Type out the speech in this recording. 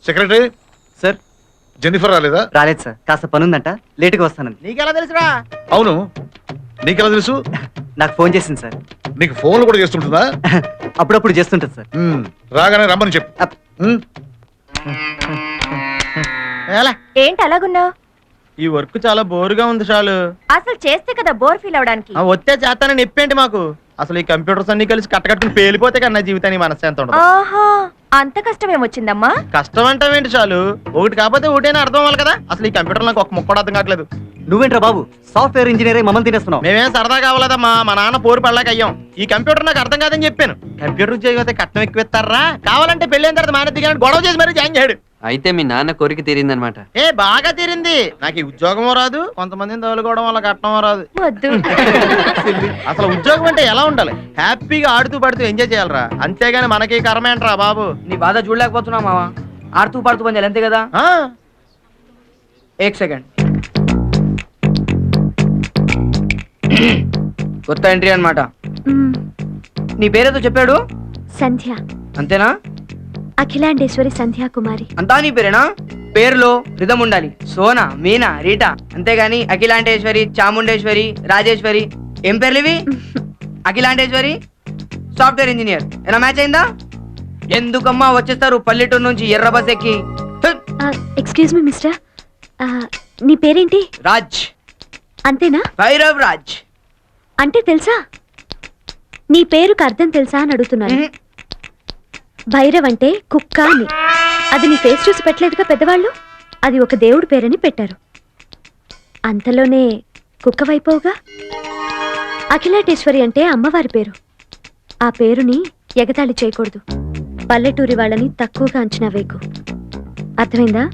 Secretary sir Jennifer రాలేదా? రాలేదు sir, కాస్త పనుందంట, లేటుగా వస్తానండి. నీకెలా తెలుసురా? అవును, నీకెలా తెలుసు? నాకు ఫోన్ చేసింది సార్. నీకు ఫోన్లు కూడా చేస్తుంటుందా? అప్పుడప్పుడు చేస్తుంటుంది సార్. రాగానే రమ్మని చెప్పు. అప్. ఏంటి అలాగున్నావు? ఈ వర్క్ చాలా బోరుగా ఉంది చాలు. అసలు చేస్తే కదా బోర్ ఫీల్ అవడానికి. వచ్చే చేస్తానని నొప్పేంటి మాకు? అసలు ఈ కంప్యూటర్స్ అన్ని కలిసి కట్టకట్టుకుని పేలిపోతే కన్నా జీవితానికి మనశ్శాంతి ఉండదు. ఆహా, అంత కష్టం ఏమొచ్చిందమ్మా? కష్టం అంటావేంటి చాలు? ఒకటి కాకపోతే ఒకటైనా అర్థం అవ్వాలి కదా. అసలు ఈ కంప్యూటర్ నాకు ఒక ముక్క కూడా అర్థం కావట్లేదు. నువ్వేంట్రా బాబు, సాఫ్ట్వేర్ ఇంజనీర్ అయి మమ్మల్ని తినేస్తున్నావు? మేమేం సరదా కావాలదమ్మా, మా నాన్న పోరు పడలేక అయ్యాం. ఈ కంప్యూటర్ నాకు అర్థం కాదని చెప్పాను. కంప్యూటర్ ఉద్యోగం కట్నం ఎక్కువ కావాలంటే పెళ్ళైన తర్వాత మానేది కానీ గొడవ చేసి మరీ జాయిన్ చేయడు. అయితే మీ నాన్న కోరిక తీరిందనమాట. ఏ బాగా తీరింది. నాకు ఈ ఉద్యోగమో రాదు, కొంతమందిని తోలుకోవడం వల్ల కట్నమో రాదు. వద్దు. అసలు ఉద్యోగం అంటే ఎలా ఉండాలి? హ్యాపీగా ఆడుతూ పడుతూ ఎంజాయ్ చేయాలరా, అంతేగాని మనకి కర్మ ఏంట్రా బాబు. నీ బాధ చూడలేకపోతున్నా మావా. ఆడుతూ పాడుతూ పని చేయాలి అంతే కదా. एक सेकंड కొత్త ఎంట్రీ అన్నమాట. నీ పేరేదో చెప్పాడు? సంధ్య. అంతేనా? అఖిలాండేశ్వరి సంధ్యా కుమారి. అంతా నీ పేరేనా? పేరులో రిధం ఉండాలి. సోనా, మీనా, రీటా, అంతేగాని అఖిలాండేశ్వరి, చాముండేశ్వరి, రాజేశ్వరి ఏం పేర్లు ఇవి? Akhilandeshwari software engineer. ఎలా మ్యాచ్ అయిందా? ఎందుకమ్మా వచ్చేస్తారు పల్లెటూరు నుంచి ఎర్ర బస్ ఎక్కి? ఎక్స్క్యూజ్ మీ మిస్టర్, నీ పేరేంటి? రాజ్. అంతేనా? భైరవ్ రాజ్. అంటే తెలుసా? నీ పేరుకు అర్థం తెలుసా అని అడుగుతున్నాను. భైరవ్ అంటే కుక్క అని. అది నీ ఫేస్ చూసి పెట్టలేదుగా పెద్దవాళ్ళు. అది ఒక దేవుడి పేరని పెట్టారు. అంతలోనే కుక్క వైపోగా. అఖిలాటేశ్వరి అంటే అమ్మవారి పేరు. ఆ పేరుని ఎగతాళి చేయకూడదు. పల్లెటూరి వాళ్ళని తక్కువగా అంచనా వేయకు. అర్థమైందా?